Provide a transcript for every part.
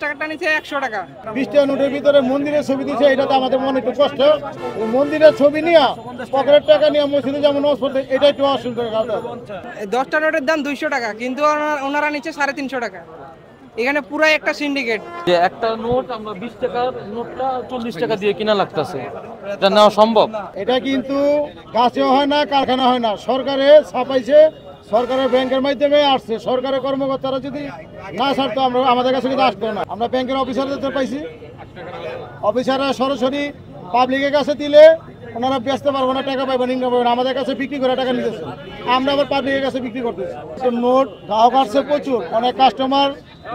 টাকাটা নিচে 100 টাকা। 20 টাকা নোটের ভিতরে মন্দিরের ছবি দিচ্ছে, এটাতে আমাদের মনে একটু কষ্ট। মন্দিরের ছবি নিয়ে পকেটের টাকা নিয়ে মসজিদে যেমন এটা একটু অসুবিধা। 10টা নোটের দাম 200 টাকা, কিন্তু ওনারা নিচ্ছে 350 টাকা। এখানে পুরাই একটা সিন্ডিকেট। যে একটা নোট আমরা 20 টাকার নোটটা 40 টাকা দিয়ে কিনা লাগতেছে, এটা নেওয়া সম্ভব? এটা কিন্তু গাছেও হয় না, কারখানা হয় না, সরকারে ছাপাইছে, সরকারের ব্যাংকের মাধ্যমে আসছে। সরকারের কর্মকর্তারা যদি না ছাড়তো আমরা আমাদের কাছে কিন্তু আসতো না। আমরা ব্যাংকের অফিসারদের পাইছি, অফিসাররা সরাসরি পাবলিকের কাছে দিলে ওনারা বেচতে পারবো না, টাকা পাইবেন, ইনকাম পাইবেন, আমাদের কাছে বিক্রি করে টাকা নিতেছে, আমরা আবার পাবলিকের কাছে বিক্রি করতেছি। নোট গ্রাহক আসছে প্রচুর, অনেক কাস্টমার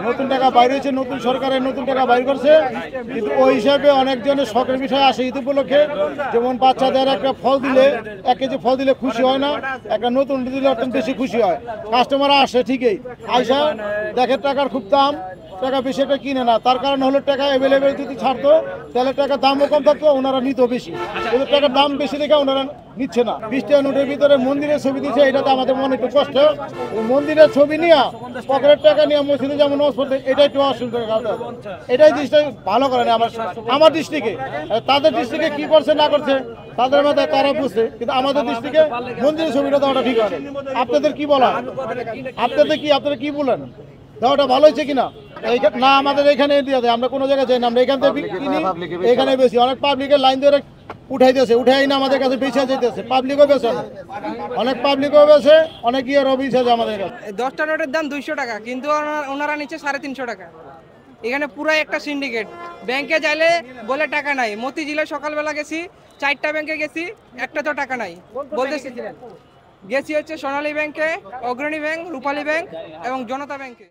নতুন টাকা বাইর হয়েছে, নতুন সরকারের নতুন টাকা বাইর করছে, কিন্তু ওই হিসাবে অনেকজনের শখের বিষয় আসে ঈদ উপলক্ষে। যেমন বাচ্চাদের একটা ফল দিলে, 1 কেজি ফল দিলে খুশি হয় না, একটা নতুন দিলে অত্যন্ত বেশি খুশি হয়। কাস্টমার আসে ঠিকই, আইসা দেখে টাকার খুব দাম, টাকা বেশি একটা কিনে না। তার কারণ হলো টাকা অ্যাভেলেবেল যদি ছাড়তো তাহলে টাকার দামও কম থাকতো, ওনারা নিত বেশি, কিন্তু টাকার দাম বেশি দেখে ওনারা নিচ্ছে না। 20 টাকা নোটের ভিতরে মন্দিরের ছবি দিচ্ছে, এটাতে আমাদের মনে একটু কষ্ট। মন্দিরের ছবি নিয়ে পকেটের টাকা নিয়ে মসজিদে যেমন এটা একটু অসুবিধা। এটাই দৃষ্টি ভালো করে না আমার দৃষ্টিকে। তাদের দৃষ্টিকে কি করছে না করছে তাদের মাথায় তারা বুঝছে, কিন্তু আমাদের দৃষ্টিকে মন্দিরের ছবিটা দেওয়াটা ঠিক আছে। আপনাদের কি বলা, আপনারা কি বলেন, দেওয়াটা ভালো হয়েছে কিনা? না, আমাদের এখানে দিয়ে দেয়, আমরা কোনো জায়গায় যাই না, আমরা এখান থেকে কিনি, এখানে বেশি। অনেক পাবলিকের লাইন ধরে উঠাই না আমাদের কাছে বেশি যেতেছে, পাবলিকও বেছে, অনেক পাবলিকও বেছে, অনেক ইয়ারও বেশি আছে আমাদের কাছে। 10টা নোটের দাম 200 টাকা, কিন্তু ওনারা নিচ্ছে 350 টাকা। এখানে পুরাই একটা সিন্ডিকেট। ব্যাংকে যাইলে বলে টাকা নাই। মতিঝিলে সকালবেলা গেছি, 4টা ব্যাংকে গেছি, একটা তো টাকা নাই বলতেছি। গেছি হচ্ছে সোনালী ব্যাংকে, অগ্রণী ব্যাংক, রূপালী ব্যাংক এবং জনতা ব্যাংকে।